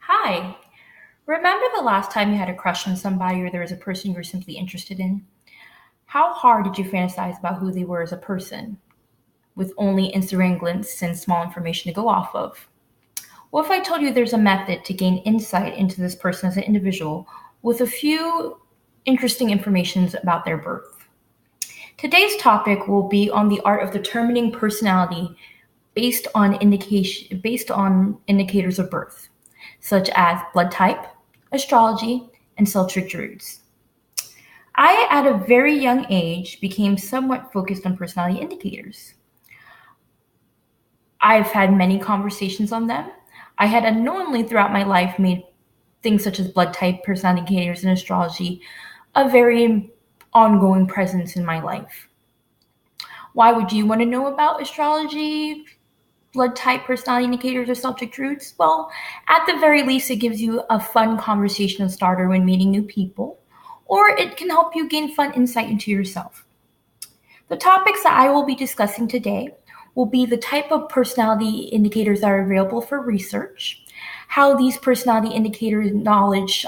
Hi. Remember the last time you had a crush on somebody or there was a person you were simply interested in? How hard did you fantasize about who they were as a person, with only Instagram glints and small information to go off of? What if I told you there's a method to gain insight into this person as an individual with a few interesting informations about their birth? Today's topic will be on the art of determining personality based on indicators of birth, such as blood type, astrology, and Celtic Druids. I, at a very young age, became somewhat focused on personality indicators. I've had many conversations on them. I had unknowingly throughout my life made things such as blood type, personality indicators, and astrology a very ongoing presence in my life. Why would you want to know about astrology, blood type, personality indicators, or Celtic Roots? Well, at the very least, it gives you a fun conversation starter when meeting new people, or it can help you gain fun insight into yourself. The topics that I will be discussing today will be the type of personality indicators that are available for research, how these personality indicators knowledge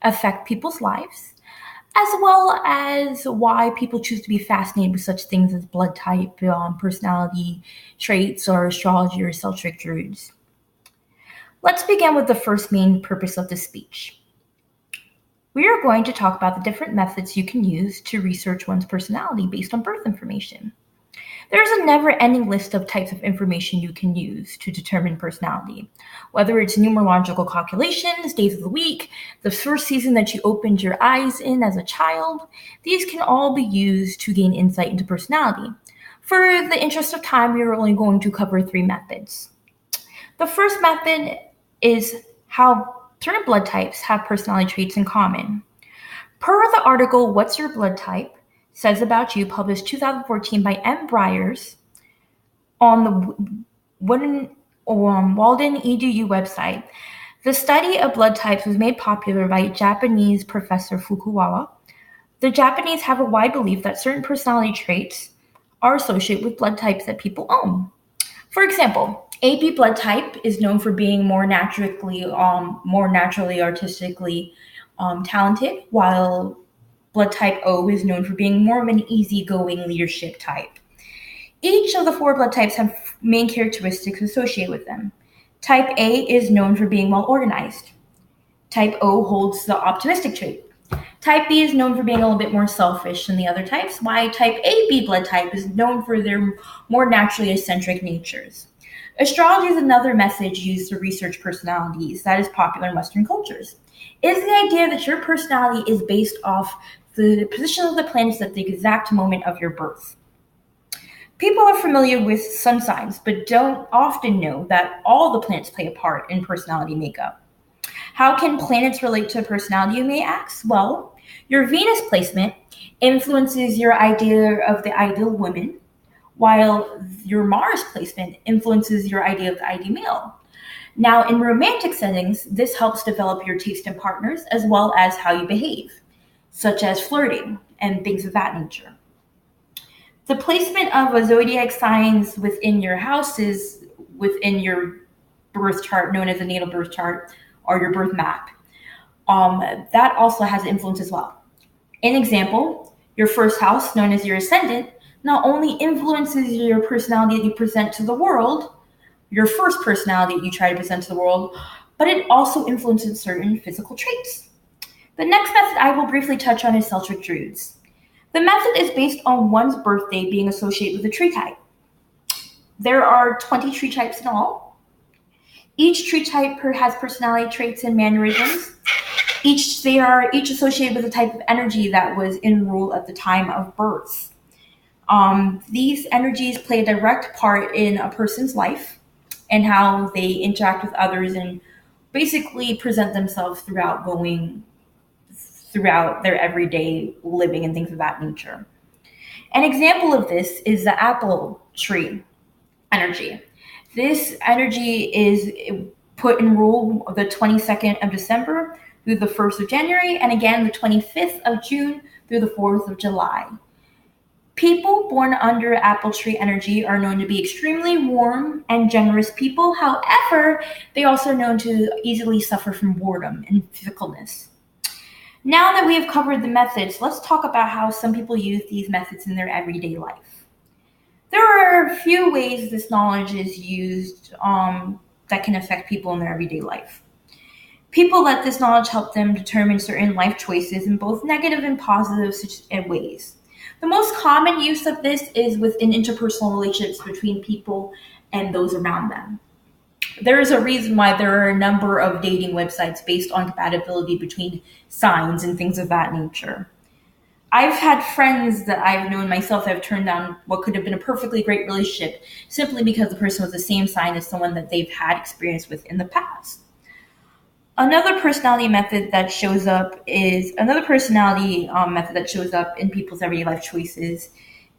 affect people's lives, as well as why people choose to be fascinated with such things as blood type, personality traits, or astrology or Celtic Druids. Let's begin with the first main purpose of this speech. We are going to talk about the different methods you can use to research one's personality based on birth information. There's a never-ending list of types of information you can use to determine personality. Whether it's numerological calculations, days of the week, the first season that you opened your eyes in as a child, these can all be used to gain insight into personality. For the interest of time, we are only going to cover three methods. The first method is how certain blood types have personality traits in common. Per the article, What's Your Blood Type? Says About You, published 2014 by M. Briers on the Walden EDU website, the study of blood types was made popular by Japanese professor Fukuwawa. The Japanese have a wide belief that certain personality traits are associated with blood types that people own. For example, AB blood type is known for being more naturally artistically talented, while blood type O is known for being more of an easygoing leadership type. Each of the four blood types have main characteristics associated with them. Type A is known for being well organized. Type O holds the optimistic trait. Type B is known for being a little bit more selfish than the other types, while type AB blood type is known for their more naturally eccentric natures. Astrology is another method used to research personalities that is popular in Western cultures. It is the idea that your personality is based off the position of the planets at the exact moment of your birth. People are familiar with sun signs, but don't often know that all the planets play a part in personality makeup. How can planets relate to personality, you may ask? Well, your Venus placement influences your idea of the ideal woman, while your Mars placement influences your idea of the ideal male. Now, in romantic settings, this helps develop your taste in partners as well as how you behave, such as flirting and things of that nature. The placement of a zodiac signs within your houses within your birth chart, known as a natal birth chart or your birth map, that also has influence as well. An example, your first house, known as your ascendant, not only influences your personality that you present to the world, your first personality that you try to present to the world, but it also influences certain physical traits. The next method I will briefly touch on is Celtic Druids. The method is based on one's birthday being associated with a tree type. There are 20 tree types in all. Each tree type has personality traits and mannerisms. They are each associated with a type of energy that was in rule at the time of birth. These energies play a direct part in a person's life and how they interact with others and basically present themselves throughout their everyday living and things of that nature. An example of this is the apple tree energy. This energy is put in rule the 22nd of December through the 1st of January, and again the 25th of June through the 4th of July. People born under apple tree energy are known to be extremely warm and generous people. However, they are also known to easily suffer from boredom and fickleness. Now that we have covered the methods, let's talk about how some people use these methods in their everyday life. There are a few ways this knowledge is used that can affect people in their everyday life. People let this knowledge help them determine certain life choices in both negative and positive ways. The most common use of this is within interpersonal relationships between people and those around them. There is a reason why there are a number of dating websites based on compatibility between signs and things of that nature. I've had friends that I've known myself that have turned down what could have been a perfectly great relationship simply because the person was the same sign as someone that they've had experience with in the past. Another personality method that shows up in people's everyday life choices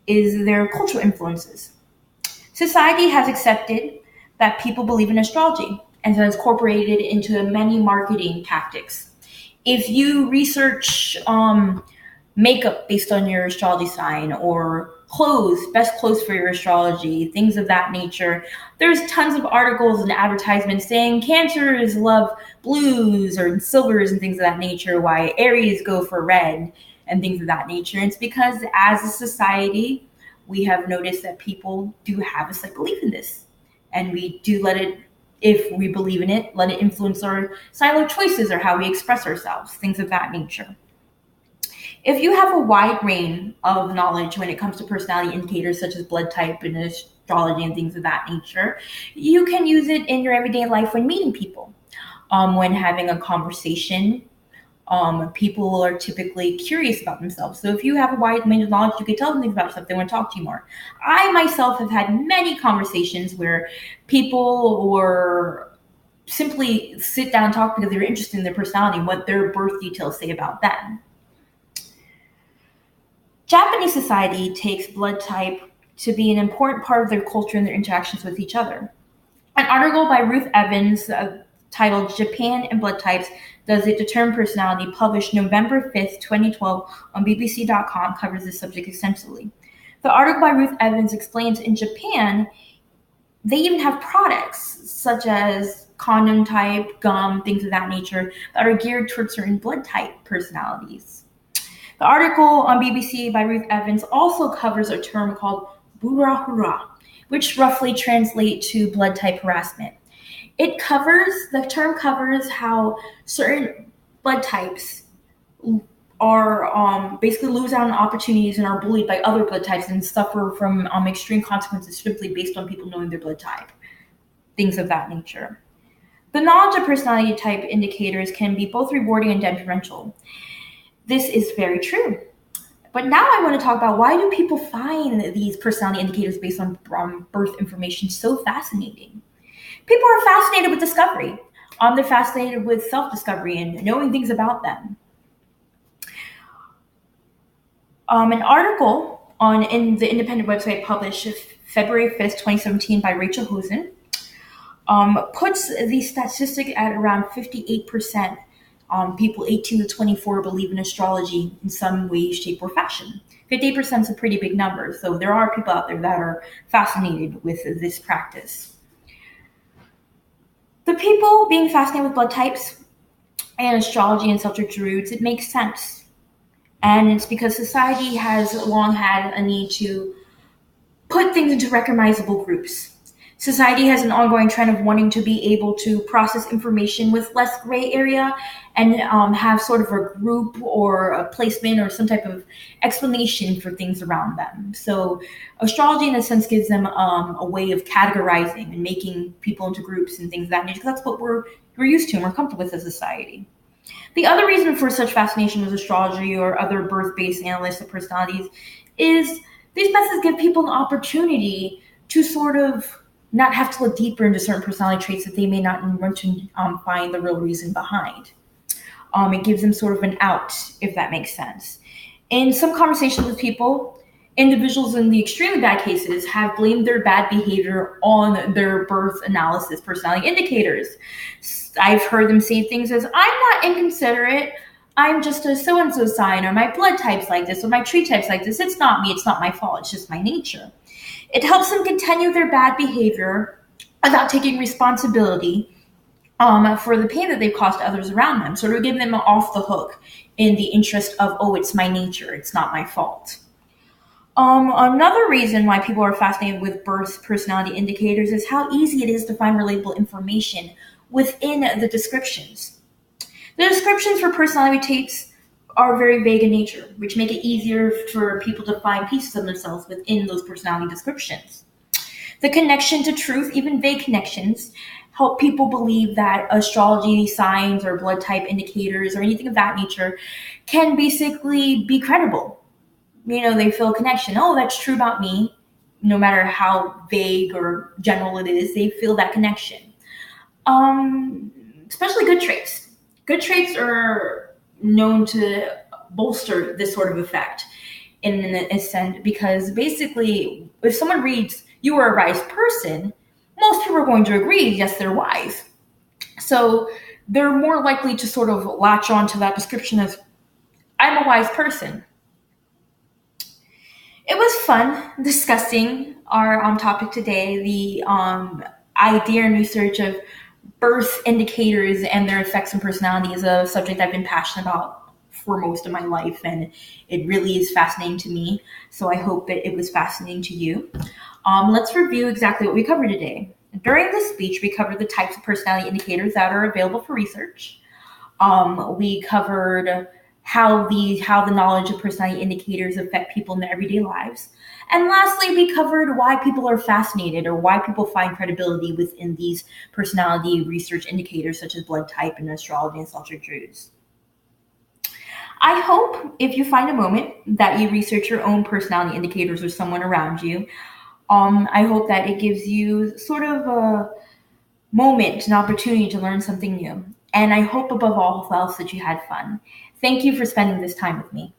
is their cultural influences. Society has accepted that people believe in astrology and has incorporated it into many marketing tactics. If you research makeup based on your astrology sign or best clothes for your astrology, things of that nature, there's tons of articles and advertisements saying Cancers love blues or silvers and things of that nature, why Aries go for red and things of that nature. And it's because as a society, we have noticed that people do have a slight belief in this. And we do let it, if we believe in it, let it influence our style of choices or how we express ourselves, things of that nature. If you have a wide range of knowledge when it comes to personality indicators such as blood type and astrology and things of that nature, you can use it in your everyday life when meeting people. When having a conversation, people are typically curious about themselves. So if you have a wide range of knowledge, you can tell them things about yourself. They want to talk to you more. I myself have had many conversations where people were simply sit down and talk because they were interested in their personality and what their birth details say about them. Japanese society takes blood type to be an important part of their culture and their interactions with each other. An article by Ruth Evans titled Japan and Blood Types, Does It Determine Personality, published November 5th, 2012 on BBC.com, covers this subject extensively. The article by Ruth Evans explains in Japan, they even have products such as condom type, gum, things of that nature that are geared towards certain blood type personalities. The article on BBC by Ruth Evans also covers a term called burahura, which roughly translates to blood type harassment. The term covers how certain blood types are basically lose out on opportunities and are bullied by other blood types and suffer from extreme consequences simply based on people knowing their blood type, things of that nature. The knowledge of personality type indicators can be both rewarding and detrimental. This is very true. But now I want to talk about why do people find these personality indicators based on birth information so fascinating? People are fascinated with discovery. They're fascinated with self-discovery and knowing things about them. An article in the independent website published February 5th, 2017 by Rachel Hosen puts the statistic at around 58%. People 18 to 24 believe in astrology in some way, shape, or fashion. 58% is a pretty big number, so there are people out there that are fascinated with this practice. The people being fascinated with blood types and astrology and Celtic roots, it makes sense. And it's because society has long had a need to put things into recognizable groups. Society has an ongoing trend of wanting to be able to process information with less gray area and have sort of a group or a placement or some type of explanation for things around them. So astrology in a sense gives them a way of categorizing and making people into groups and things of that nature, because that's what we're used to and we're comfortable with as a society. The other reason for such fascination with astrology or other birth-based analysis of personalities is these methods give people an opportunity to sort of not have to look deeper into certain personality traits that they may not want to find the real reason behind. It gives them sort of an out, if that makes sense. In some conversations with people, individuals in the extremely bad cases have blamed their bad behavior on their birth analysis personality indicators. I've heard them say things as, I'm not inconsiderate, I'm just a so and so sign, or my blood type's like this, or my tree type's like this. It's not me, it's not my fault, it's just my nature. It helps them continue their bad behavior without taking responsibility for the pain that they've caused to others around them. Sort of giving them off the hook in the interest of, oh, it's my nature, it's not my fault. Another reason why people are fascinated with birth personality indicators is how easy it is to find relatable information within the descriptions. The descriptions for personality traits are very vague in nature, which make it easier for people to find pieces of themselves within those personality descriptions. The connection to truth, even vague connections, help people believe that astrology signs or blood type indicators or anything of that nature can basically be credible. They feel a connection. Oh, that's true about me. No matter how vague or general it is, they feel that connection. Especially good traits. Good traits are known to bolster this sort of effect in a sense, because basically, if someone reads, you are a wise person, most people are going to agree, yes, they're wise. So they're more likely to sort of latch on to that description as, I'm a wise person. It was fun discussing our topic today, the idea and research of birth indicators and their effects on personality is a subject I've been passionate about for most of my life, and it really is fascinating to me. So I hope that it was fascinating to you. Let's review exactly what we covered today. During this speech, we covered the types of personality indicators that are available for research. We covered how the knowledge of personality indicators affect people in their everyday lives. And lastly, we covered why people are fascinated or why people find credibility within these personality research indicators such as blood type and astrology and celtic truths. I hope if you find a moment that you research your own personality indicators or someone around you, I hope that it gives you sort of a moment, an opportunity to learn something new. And I hope above all else that you had fun. Thank you for spending this time with me.